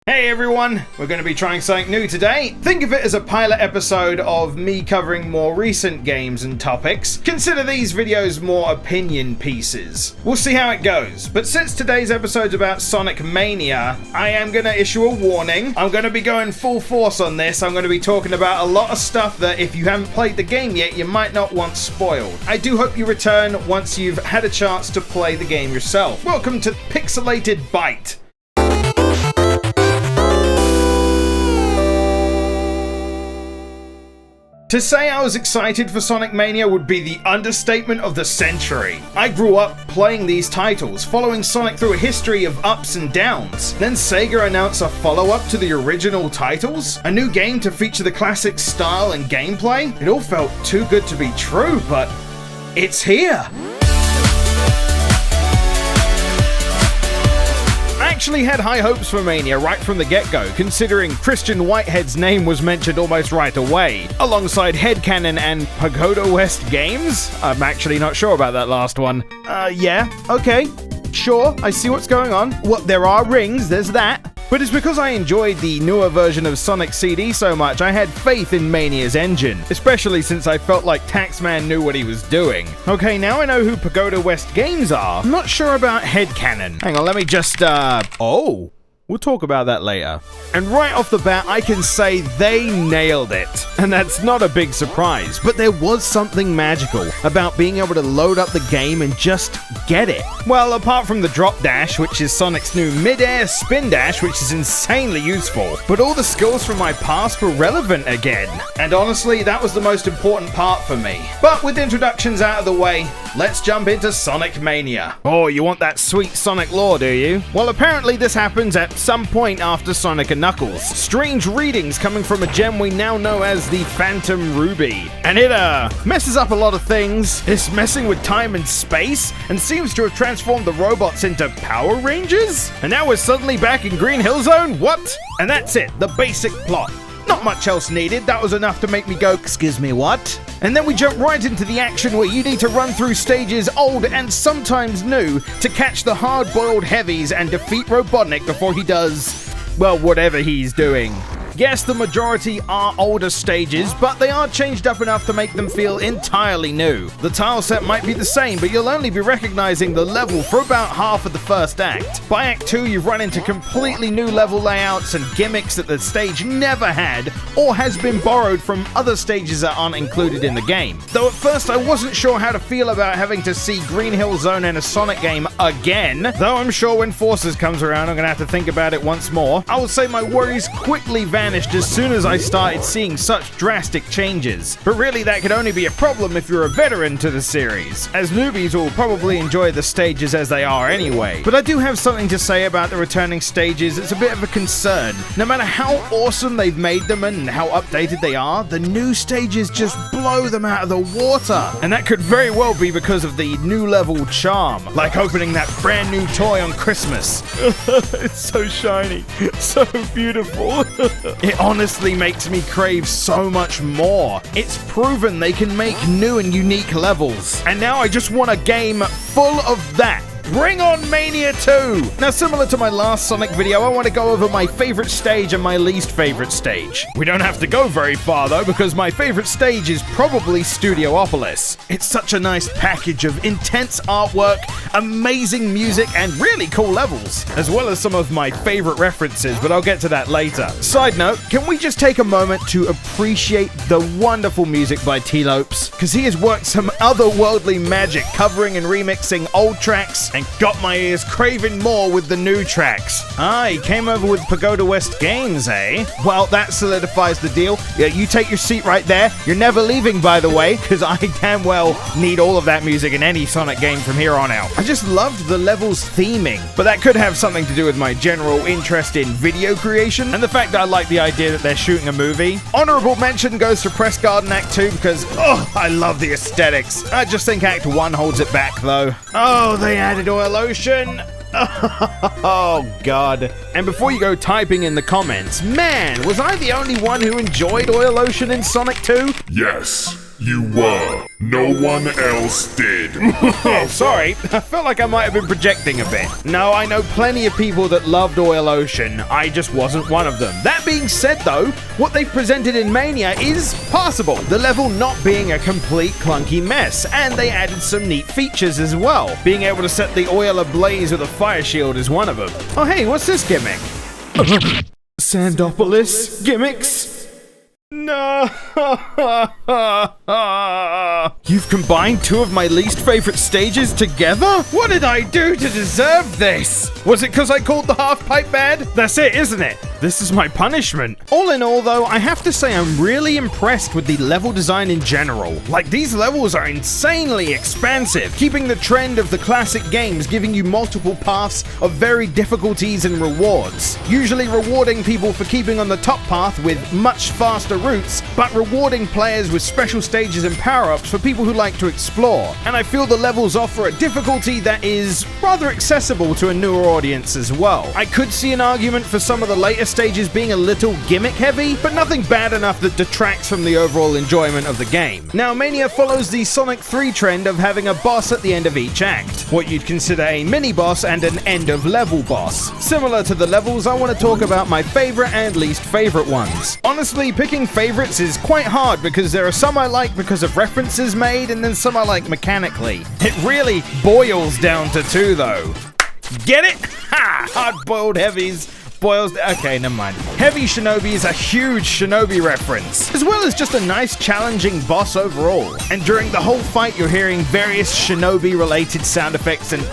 Hey everyone, we're going to be trying something new today. Think of it as a pilot episode of me covering more recent games and topics. Consider these videos more opinion pieces. We'll see how it goes, but since today's episode's about Sonic Mania, I am going to issue a warning. I'm going to be going full force on this. I'm going to be talking about a lot of stuff that if you haven't played the game yet, you might not want spoiled. I do hope you return once you've had a chance to play the game yourself. Welcome to Pixelated Bytes. To say I was excited for Sonic Mania would be the understatement of the century. I grew up playing these titles, following Sonic through a history of ups and downs. Then Sega announced a follow-up to the original titles, a new game to feature the classic style and gameplay. It all felt too good to be true, but it's here. I actually had high hopes for Mania right from the get-go, considering Christian Whitehead's name was mentioned almost right away, alongside Headcanon and Pagoda West Games? I'm actually not sure about that last one. Yeah, okay, sure, I see what's going on. Well, there are rings, there's that. But it's because I enjoyed the newer version of Sonic CD so much, I had faith in Mania's engine, especially since I felt like Taxman knew what he was doing. Okay, now I know who Pagoda West Games are. I'm not sure about Headcanon. Hang on, let me just, oh. We'll talk about that later. And right off the bat, I can say they nailed it. And that's not a big surprise, but there was something magical about being able to load up the game and just get it. Well, apart from the drop dash, which is Sonic's new mid-air spin dash, which is insanely useful. But all the skills from my past were relevant again. And honestly, that was the most important part for me. But with introductions out of the way, let's jump into Sonic Mania. Oh, you want that sweet Sonic lore, do you? Well, apparently this happens at some point after Sonic and Knuckles. Strange readings coming from a gem we now know as the Phantom Ruby. And it, messes up a lot of things. It's messing with time and space, and seems to have transformed the robots into Power Rangers? And now we're suddenly back in Green Hill Zone? What? And that's it, the basic plot. Not much else needed, that was enough to make me go, excuse me, what? And then we jump right into the action where you need to run through stages old and sometimes new to catch the hard-boiled heavies and defeat Robotnik before he does, well, whatever he's doing. Yes, the majority are older stages, but they are changed up enough to make them feel entirely new. The tile set might be the same, but you'll only be recognizing the level for about half of the first act. By Act 2, you've run into completely new level layouts and gimmicks that the stage never had, or has been borrowed from other stages that aren't included in the game. Though at first I wasn't sure how to feel about having to see Green Hill Zone in a Sonic game again, though I'm sure when Forces comes around I'm gonna have to think about it once more. I would say my worries quickly vanished as soon as I started seeing such drastic changes. But really that could only be a problem if you're a veteran to the series, as newbies will probably enjoy the stages as they are anyway. But I do have something to say about the returning stages. It's a bit of a concern. No matter how awesome they've made them and how updated they are, the new stages just blow them out of the water. And that could very well be because of the new level charm, like opening that brand new toy on Christmas. It's so shiny, so beautiful. It honestly makes me crave so much more. It's proven they can make new and unique levels. And now I just want a game full of that. Bring on Mania 2! Now, similar to my last Sonic video, I want to go over my favorite stage and my least favorite stage. We don't have to go very far though, because my favorite stage is probably Studiopolis. It's such a nice package of intense artwork, amazing music, and really cool levels, as well as some of my favorite references, but I'll get to that later. Side note, can we just take a moment to appreciate the wonderful music by T-Lopes? Because he has worked some otherworldly magic covering and remixing old tracks and got my ears craving more with the new tracks. Ah, he came over with Pagoda West Games, eh? Well, that solidifies the deal. Yeah, you take your seat right there. You're never leaving, by the way, because I damn well need all of that music in any Sonic game from here on out. I just loved the level's theming, but that could have something to do with my general interest in video creation and the fact that I like the idea that they're shooting a movie. Honorable mention goes to Press Garden Act 2 because, oh, I love the aesthetics. I just think Act 1 holds it back, though. Oh, they added oil ocean. Oh god. And before you go typing in the comments, man, was I the only one who enjoyed Oil Ocean in Sonic 2? Yes. You were. No one else did. Oh, sorry. I felt like I might have been projecting a bit. No, I know plenty of people that loved Oil Ocean. I just wasn't one of them. That being said, though, what they've presented in Mania is passable. The level not being a complete clunky mess, and they added some neat features as well. Being able to set the oil ablaze with a fire shield is one of them. Oh, hey, what's this gimmick? Sandopolis gimmicks? No. You've combined two of my least favorite stages together? What did I do to deserve this? Was it because I called the half pipe bad? That's it, isn't it? This is my punishment. All in all, though, I have to say I'm really impressed with the level design in general. Like, these levels are insanely expansive, keeping the trend of the classic games, giving you multiple paths of varied difficulties and rewards. Usually rewarding people for keeping on the top path with much faster routes, but rewarding players with special stages and power-ups for people who like to explore. And I feel the levels offer a difficulty that is rather accessible to a newer audience as well. I could see an argument for some of the later stages being a little gimmick heavy, but nothing bad enough that detracts from the overall enjoyment of the game. Now, Mania follows the Sonic 3 trend of having a boss at the end of each act, what you'd consider a mini-boss and an end-of-level boss. Similar to the levels, I want to talk about my favorite and least favorite ones. Honestly, picking favorites is quite hard because there are some I like because of references made and then some I like mechanically. It really boils down to two though. Get it? Ha! Hard-boiled heavies. Boils. Okay, never mind. Heavy Shinobi is a huge Shinobi reference, as well as just a nice challenging boss overall. And during the whole fight, you're hearing various Shinobi-related sound effects and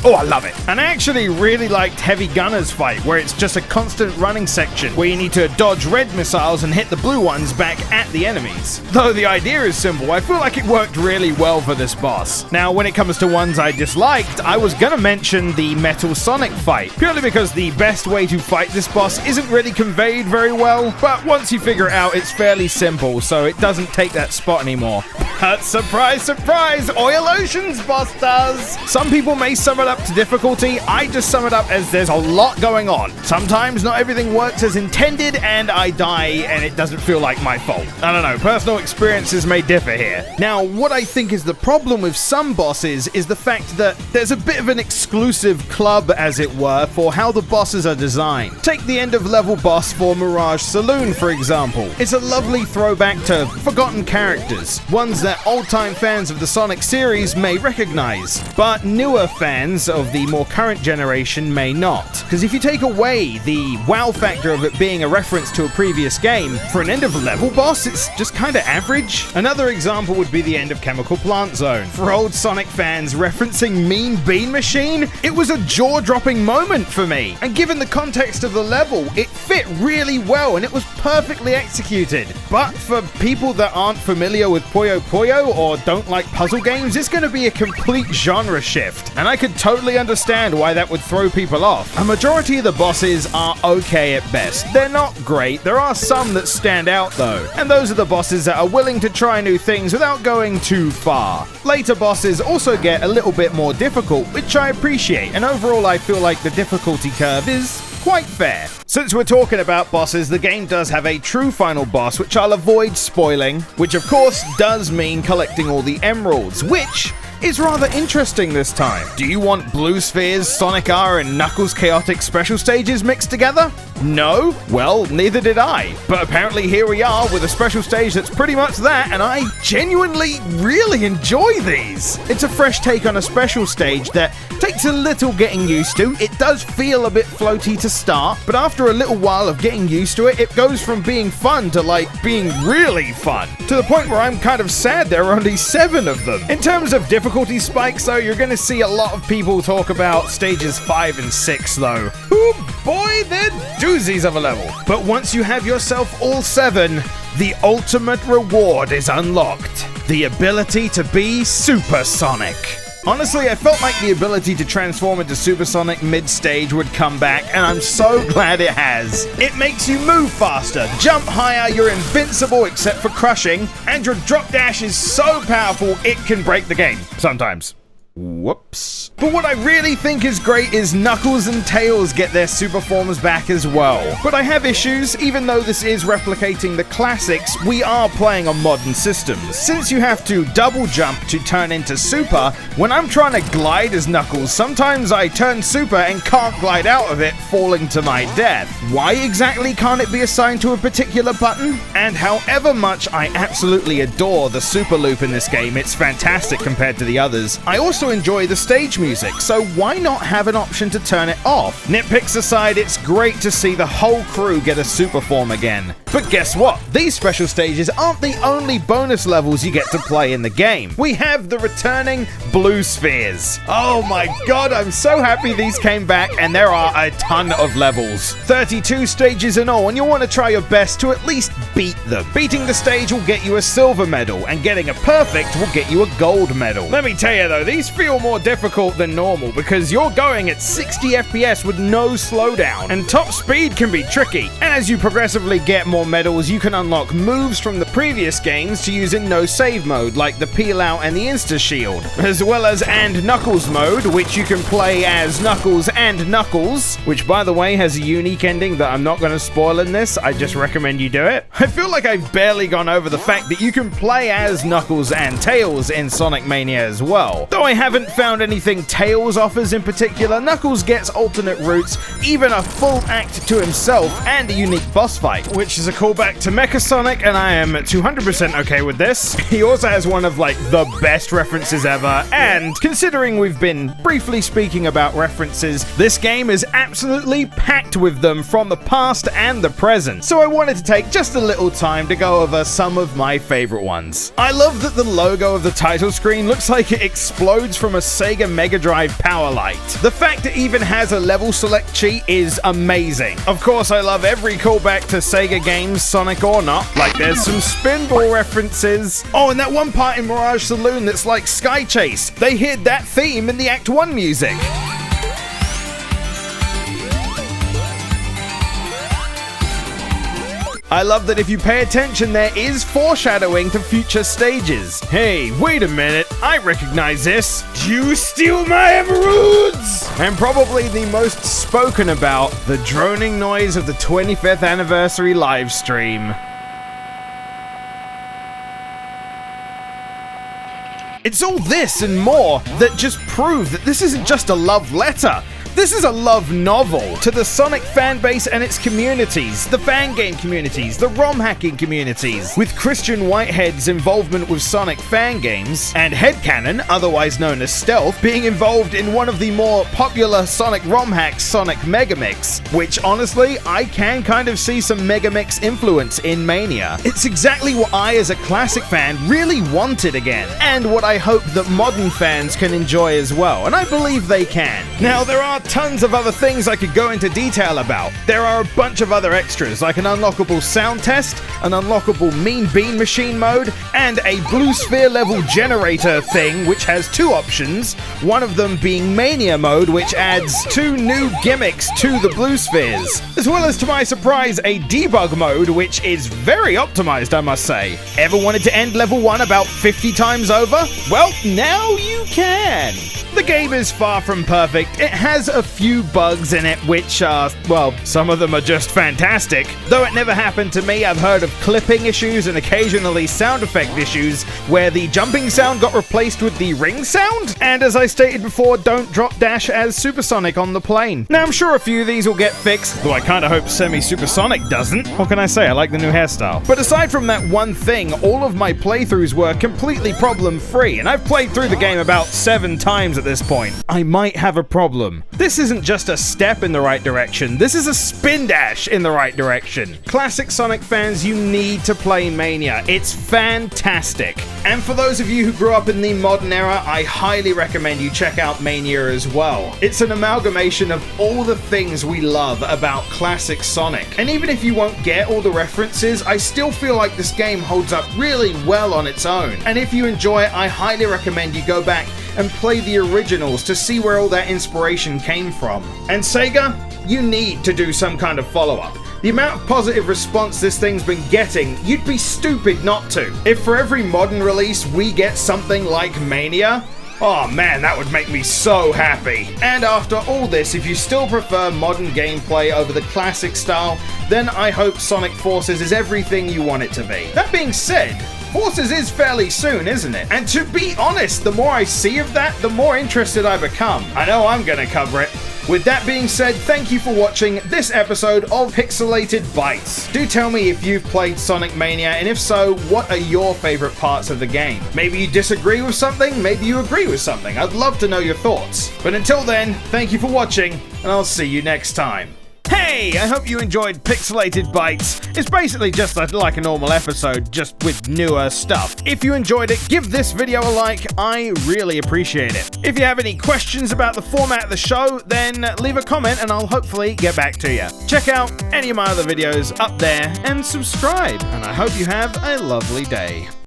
I love it. And I actually really liked Heavy Gunner's fight, where it's just a constant running section where you need to dodge red missiles and hit the blue ones back at the enemies. Though the idea is simple, I feel like it worked really well for this boss. Now, when it comes to ones I disliked, I was gonna mention the Metal Sonic fight, purely because the best way to fight this boss isn't really conveyed very well, but once you figure it out, it's fairly simple, so it doesn't take that spot anymore. But surprise, surprise, Oil Ocean's boss does! Some people may sum it up to difficulty. I just sum it up as there's a lot going on. Sometimes not everything works as intended and I die and it doesn't feel like my fault. I don't know, personal experiences may differ here. Now, what I think is the problem with some bosses is the fact that there's a bit of an exclusive club, as it were, for how the bosses are designed. Take the end of level boss for Mirage Saloon, for example. It's a lovely throwback to forgotten characters, ones that old-time fans of the Sonic series may recognize, but newer fans of the more current generation may not. Because if you take away the wow factor of it being a reference to a previous game, for an end-of-level boss, it's just kinda average. Another example would be the end of Chemical Plant Zone. For old Sonic fans referencing Mean Bean Machine, it was a jaw-dropping moment for me. And given the context of the level, it fit really well and it was perfectly executed. But for people that aren't familiar with Puyo Puyo or don't like puzzle games, it's gonna be a complete genre shift. And I could totally understand why that would throw people off. A majority of the bosses are okay at best. They're not great. There are some that stand out though. And those are the bosses that are willing to try new things without going too far. Later bosses also get a little bit more difficult, which I appreciate. And overall, I feel like the difficulty curve is quite fair. Since we're talking about bosses, the game does have a true final boss, which I'll avoid spoiling, which of course does mean collecting all the emeralds, which is rather interesting this time. Do you want Blue Spheres, Sonic R, and Knuckles' chaotic special stages mixed together? No? Well, neither did I. But apparently here we are with a special stage that's pretty much that, and I genuinely really enjoy these. It's a fresh take on a special stage that takes a little getting used to. It does feel a bit floaty to start, but after a little while of getting used to it, it goes from being fun to like being really fun. To the point where I'm kind of sad there are only 7 of them. In terms of difficulty spikes though, you're gonna see a lot of people talk about stages 5 and 6 though. Oh boy, they're doozies of a level. But once you have yourself all 7, the ultimate reward is unlocked. The ability to be supersonic. Honestly, I felt like the ability to transform into Supersonic mid-stage would come back, and I'm so glad it has. It makes you move faster, jump higher, you're invincible except for crushing, and your drop dash is so powerful it can break the game. Sometimes. Whoops. But what I really think is great is Knuckles and Tails get their super forms back as well. But I have issues. Even though this is replicating the classics, we are playing on modern systems. Since you have to double jump to turn into super, when I'm trying to glide as Knuckles, sometimes I turn super and can't glide out of it, falling to my death. Why exactly can't it be assigned to a particular button? And however much I absolutely adore the super loop in this game, it's fantastic compared to the others, I also enjoy the stage music, so why not have an option to turn it off? Nitpicks aside, it's great to see the whole crew get a super form again. But guess what? These special stages aren't the only bonus levels you get to play in the game. We have the returning blue spheres. Oh my god, I'm so happy these came back, and there are a ton of levels. 32 stages in all, and you'll want to try your best to at least beat them. Beating the stage will get you a silver medal, and getting a perfect will get you a gold medal. Let me tell you though, these feel more difficult than normal because you're going at 60 FPS with no slowdown, and top speed can be tricky. And as you progressively get more medals, you can unlock moves from the previous games to use in no save mode, like the peel out and the insta shield, as well as and Knuckles mode, which you can play as Knuckles and Knuckles, which by the way has a unique ending that I'm not going to spoil in this. I just recommend you do it. I feel like I've barely gone over the fact that you can play as Knuckles and Tails in Sonic Mania as well. Though I haven't found anything Tails offers in particular, Knuckles gets alternate routes, even a full act to himself, and a unique boss fight, which is a callback to Mecha Sonic, and I am 200% okay with this. He also has one of like the best references ever, and considering we've been briefly speaking about references, this game is absolutely packed with them from the past and the present. So I wanted to take just a little time to go over some of my favorite ones. I love that the logo of the title screen looks like it explodes from a Sega Mega Drive power light. The fact it even has a level select cheat is amazing. Of course, I love every callback to Sega games, Sonic or not. Like there's some Spinball references. Oh, and that one part in Mirage Saloon that's like Sky Chase. They hid that theme in the Act 1 music. I love that if you pay attention, there is foreshadowing to future stages. Hey, wait a minute, I recognize this. You steal my emeralds! And probably the most spoken about, the droning noise of the 25th anniversary live stream. It's all this and more that just prove that this isn't just a love letter. This is a love novel to the Sonic fanbase and its communities, the fan game communities, the ROM hacking communities, with Christian Whitehead's involvement with Sonic fan games, and Headcanon, otherwise known as Stealth, being involved in one of the more popular Sonic ROM hacks, Sonic Megamix, which honestly, I can kind of see some Megamix influence in Mania. It's exactly what I, as a classic fan, really wanted again, and what I hope that modern fans can enjoy as well, and I believe they can. Now, there are tons of other things I could go into detail about. There are a bunch of other extras, like an unlockable sound test, an unlockable Mean Bean Machine mode, and a blue sphere level generator thing, which has two options, one of them being Mania mode, which adds 2 new gimmicks to the blue spheres, as well as, to my surprise, a debug mode, which is very optimized, I must say. Ever wanted to end level 1 about 50 times over? Well, now you can! The game is far from perfect. It has a few bugs in it which are, well, some of them are just fantastic. Though it never happened to me, I've heard of clipping issues and occasionally sound effect issues where the jumping sound got replaced with the ring sound. And as I stated before, don't drop dash as Supersonic on the plane. Now I'm sure a few of these will get fixed, though I kinda hope Semi-Supersonic doesn't. What can I say? I like the new hairstyle. But aside from that one thing, all of my playthroughs were completely problem-free, and I've played through the game about 7 times at this point. I might have a problem. This isn't just a step in the right direction, this is a spin dash in the right direction. Classic Sonic fans, you need to play Mania. It's fantastic. And for those of you who grew up in the modern era, I highly recommend you check out Mania as well. It's an amalgamation of all the things we love about classic Sonic. And even if you won't get all the references, I still feel like this game holds up really well on its own. And if you enjoy it, I highly recommend you go back and play the originals to see where all that inspiration came from. And Sega, you need to do some kind of follow-up. The amount of positive response this thing's been getting, you'd be stupid not to. If for every modern release we get something like Mania, Oh man, that would make me so happy. And after all this, if you still prefer modern gameplay over the classic style, then I hope Sonic Forces is everything you want it to be. That being said, Forces is fairly soon, isn't it? And to be honest, the more I see of that, the more interested I become. I know I'm gonna cover it. With that being said, thank you for watching this episode of Pixelated Bytes. Do tell me if you've played Sonic Mania, and if so, what are your favorite parts of the game? Maybe you disagree with something, maybe you agree with something. I'd love to know your thoughts. But until then, thank you for watching, and I'll see you next time. Hey, I hope you enjoyed Pixelated Bytes. It's basically just like a normal episode, just with newer stuff. If you enjoyed it, give this video a like, I really appreciate it. If you have any questions about the format of the show, then leave a comment and I'll hopefully get back to you. Check out any of my other videos up there and subscribe, and I hope you have a lovely day.